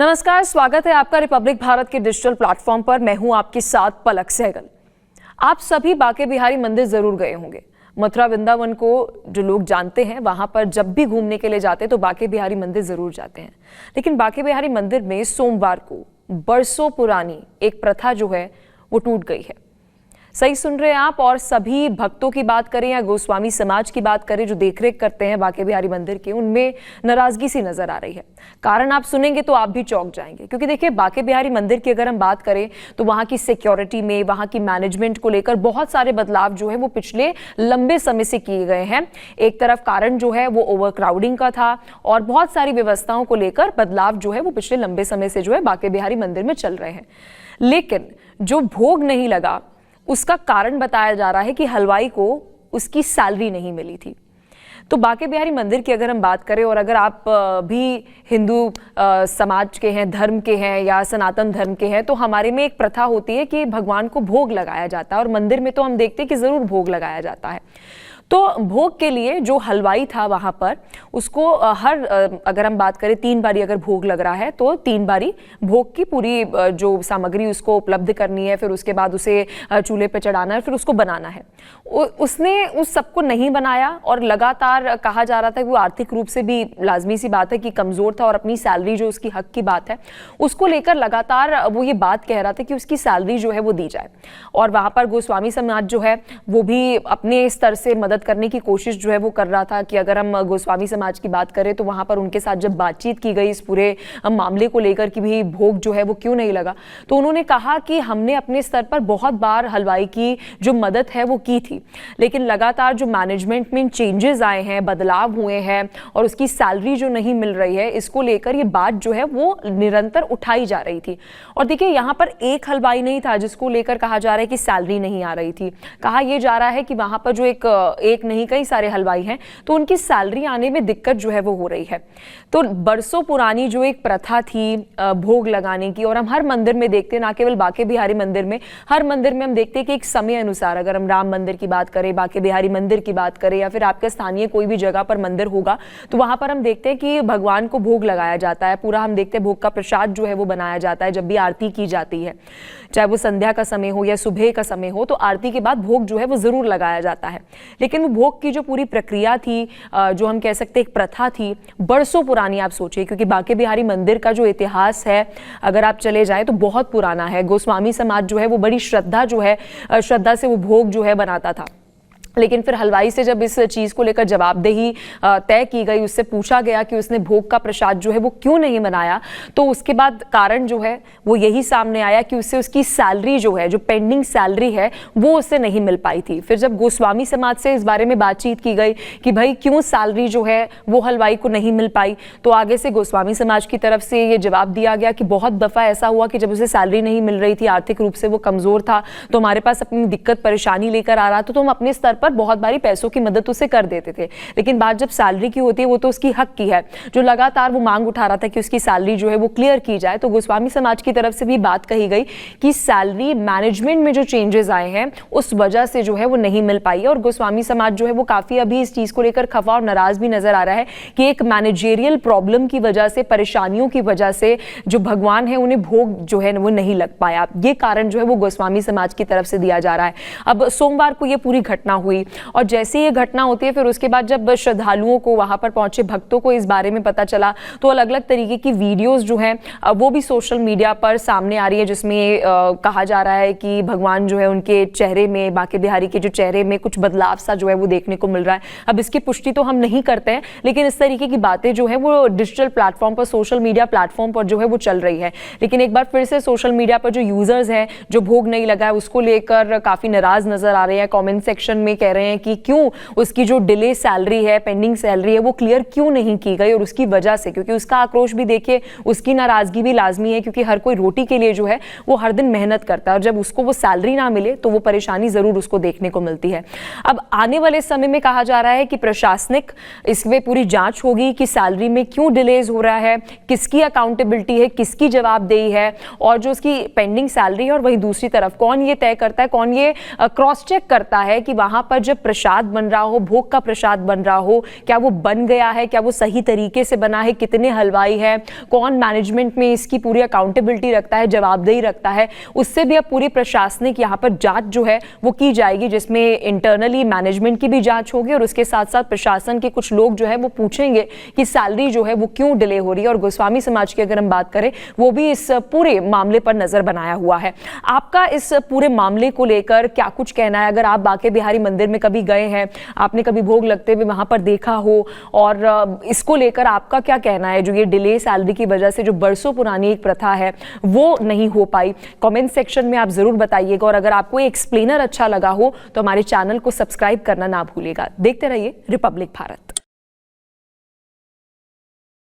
नमस्कार, स्वागत है आपका रिपब्लिक भारत के डिजिटल प्लेटफॉर्म पर। मैं हूं आपके साथ पलक सहगल। आप सभी बांके बिहारी मंदिर जरूर गए होंगे। मथुरा वृंदावन को जो लोग जानते हैं, वहां पर जब भी घूमने के लिए जाते हैं तो बांके बिहारी मंदिर जरूर जाते हैं। लेकिन बांके बिहारी मंदिर में सोमवार को बरसों पुरानी एक प्रथा जो है वो टूट गई है। सही सुन रहे हैं आप। और सभी भक्तों की बात करें या गोस्वामी समाज की बात करें जो देखरेख करते हैं बांके बिहारी मंदिर के, उनमें नाराजगी सी नजर आ रही है। कारण आप सुनेंगे तो आप भी चौंक जाएंगे, क्योंकि देखिए बांके बिहारी मंदिर की अगर हम बात करें तो वहां की सिक्योरिटी में, वहां की मैनेजमेंट को लेकर बहुत सारे बदलाव जो है वो पिछले लंबे समय से किए गए हैं। एक तरफ कारण जो है वो ओवरक्राउडिंग का था और बहुत सारी व्यवस्थाओं को लेकर बदलाव जो है वो पिछले लंबे समय से जो है बांके बिहारी मंदिर में चल रहे हैं। लेकिन जो भोग नहीं लगा उसका कारण बताया जा रहा है कि हलवाई को उसकी सैलरी नहीं मिली थी। तो बांके बिहारी मंदिर की अगर हम बात करें, और अगर आप भी हिंदू समाज के हैं, धर्म के हैं या सनातन धर्म के हैं, तो हमारे में एक प्रथा होती है कि भगवान को भोग लगाया जाता है। और मंदिर में तो हम देखते हैं कि जरूर भोग लगाया जाता है। तो भोग के लिए जो हलवाई था वहां पर, उसको अगर हम बात करें 3 बारी अगर भोग लग रहा है तो 3 बारी भोग की पूरी जो सामग्री उसको उपलब्ध करनी है, फिर उसके बाद उसे चूल्हे पे चढ़ाना है, फिर उसको बनाना है। उसने उस सबको नहीं बनाया और लगातार कहा जा रहा था कि वो आर्थिक रूप से भी, लाजमी सी बात है कि कमजोर था और अपनी सैलरी जो उसकी हक की बात है उसको लेकर लगातार वो ये बात कह रहा था कि उसकी सैलरी जो है वो दी जाए। और वहां पर गोस्वामी समाज जो है वो भी अपने स्तर से मदद करने की कोशिश जो है वो कर रहा था कि अगर हम गोस्वामी समाज की बात करें तो वहां पर उनके साथ जब बातचीत की गई इस पूरे मामले को लेकर कि भी भोग जो है वो क्यों नहीं लगा, तो उन्होंने कहा कि हमने अपने स्तर पर बहुत बार हलवाई की जो मदद है वो की थी, लेकिन लगातार जो मैनेजमेंट में चेंजेस आए हैं, बदलाव हुए हैं और उसकी सैलरी जो नहीं मिल रही है, इसको लेकर ये बात जो है वो निरंतर उठाई जा रही थी। और देखिए यहाँ पर एक हलवाई नहीं था जिसको लेकर कहा जा रहा है कि सैलरी नहीं आ रही थी। कहा यह जा रहा है कि वहां पर जो एक नहीं कई सारे हलवाई हैं तो उनकी सैलरी आने में दिक्कत जो है वो हो रही है। तो बरसों पुरानी जो एक प्रथा थी भोग लगाने की, और हम हर मंदिर में देखते हैं, ना केवल बांके बिहारी मंदिर में, हर मंदिर में हम देखते हैं कि एक समय अनुसार, अगर हम राम मंदिर की बात करें, बांके बिहारी मंदिर की बात करें या फिर आपके स्थानीय कोई भी जगह पर मंदिर होगा तो वहां पर हम देखते हैं कि भगवान को भोग लगाया जाता है। पूरा हम देखते हैं भोग का प्रसाद जो है वो बनाया जाता है। जब भी आरती की जाती है, चाहे वो संध्या का समय हो या सुबह का समय हो, तो आरती के बाद भोग जो है वो जरूर लगाया जाता है। लेकिन वो भोग की जो पूरी प्रक्रिया थी, जो हम कह सकते एक प्रथा थी, बरसों पुरानी। आप सोचिए, क्योंकि बांके बिहारी मंदिर का जो इतिहास है अगर आप चले जाएं तो बहुत पुराना है। गोस्वामी समाज जो है वो बड़ी श्रद्धा श्रद्धा से वो भोग जो है बनाता था। लेकिन फिर हलवाई से जब इस चीज को लेकर जवाबदेही तय की गई, उससे पूछा गया कि उसने भोग का प्रसाद जो है वो क्यों नहीं बनाया, तो उसके बाद कारण जो है वो यही सामने आया कि उससे उसकी सैलरी जो है, जो पेंडिंग सैलरी है, वो उससे नहीं मिल पाई थी। फिर जब गोस्वामी समाज से इस बारे में बातचीत की गई कि भाई क्यों सैलरी जो है वो हलवाई को नहीं मिल पाई, तो आगे से गोस्वामी समाज की तरफ से ये जवाब दिया गया कि बहुत दफा ऐसा हुआ कि जब उसे सैलरी नहीं मिल रही थी, आर्थिक रूप से वो कमजोर था, तो हमारे पास अपनी दिक्कत परेशानी लेकर आ रहा था, तो हम अपने स्तर पर बहुत बारी पैसों की मदद उसे कर देते थे। लेकिन बात जब सैलरी की होती है, वो तो उसकी हक की है, जो लगातार वो मांग उठा रहा था कि उसकी सैलरी जो है वो क्लियर की जाए। तो गोस्वामी समाज की तरफ से भी बात कही गई कि सैलरी मैनेजमेंट में जो चेंजेस आए हैं उस वजह से जो है वो नहीं मिल पाई है। और गोस्वामी समाज जो है वो काफी अभी इस चीज को लेकर खफा और नाराज भी नजर आ रहा है कि एक मैनेजेरियल प्रॉब्लम की वजह से, परेशानियों की वजह से जो भगवान है उन्हें भोग जो है वो नहीं लग पाया। ये कारण जो है वो गोस्वामी समाज की तरफ से दिया जा रहा है। अब सोमवार को ये पूरी घटना हुई और जैसे ये घटना होती है, फिर उसके बाद जब श्रद्धालुओं को, वहां पर पहुंचे भक्तों को इस बारे में पता चला, तो अलग अलग तरीके की वीडियोस जो हैं वो भी सोशल मीडिया पर सामने आ रही है, जिसमें कहा जा रहा है कि भगवान जो है उनके चेहरे में, बांके बिहारी के जो चेहरे में कुछ बदलाव सा जो है वो देखने को मिल रहा है। अब इसकी पुष्टि तो हम नहीं करते हैं, लेकिन इस तरीके की बातें जो है वो डिजिटल प्लेटफॉर्म पर, सोशल मीडिया प्लेटफॉर्म पर जो है वो चल रही है। लेकिन एक बार फिर से सोशल मीडिया पर जो यूजर्स हैं, जो भोग नहीं लगा है उसको लेकर काफी नाराज नजर आ रहे हैं। कॉमेंट सेक्शन में कह रहे हैं कि क्यों उसकी जो डिले सैलरी है, पेंडिंग सैलरी है, वो क्लियर क्यों नहीं की गई, और उसकी वजह से, क्योंकि उसका आक्रोश भी देखिए, उसकी नाराजगी भी लाजमी है, क्योंकि हर कोई रोटी के लिए जो है वो हर दिन मेहनत करता है, और जब उसको वो सैलरी ना मिले तो वो परेशानी जरूर उसको देखने को मिलती है। अब आने वाले समय में कहा जा रहा है कि प्रशासनिक इसमें पूरी जांच होगी कि सैलरी में क्यों डिलेज हो रहा है, किसकी अकाउंटेबिलिटी है, किसकी जवाबदेही है, और जो उसकी पेंडिंग सैलरी है, और वहीं दूसरी तरफ कौन ये तय करता है, कौन ये क्रॉस चेक करता है कि वहां पर जब प्रसाद बन रहा हो, भोग का प्रसाद बन रहा हो, क्या वो बन गया है, क्या वो सही तरीके से बना है, कितने हलवाई है, कौन मैनेजमेंट में इसकी पूरी अकाउंटेबिलिटी रखता है, जवाबदेही रखता है, उससे भी अब पूरी प्रशासनिक यहाँ पर जांच जो है वो की जाएगी, जिसमें इंटरनली मैनेजमेंट की भी जांच होगी और उसके साथ साथ प्रशासन के कुछ लोग जो है वो पूछेंगे कि सैलरी जो है वो क्यों डिले हो रही है। और गोस्वामी समाज की अगर हम बात करें, वो भी इस पूरे मामले पर नजर बनाया हुआ है। आपका इस पूरे मामले को लेकर क्या कुछ कहना है? अगर आप बांके बिहारी मंदिर में कभी गए हैं, आपने कभी भोग लगते हुए वहां पर देखा हो, और इसको लेकर आपका क्या कहना है? जो ये डिले सैलरी की वजह से जो बरसों पुरानी एक प्रथा है वो नहीं हो पाई, कमेंट सेक्शन में आप जरूर बताइएगा। और अगर आपको एक्सप्लेनर अच्छा लगा हो तो हमारे चैनल को सब्सक्राइब करना ना भूलिएगा। देखते रहिए रिपब्लिक भारत।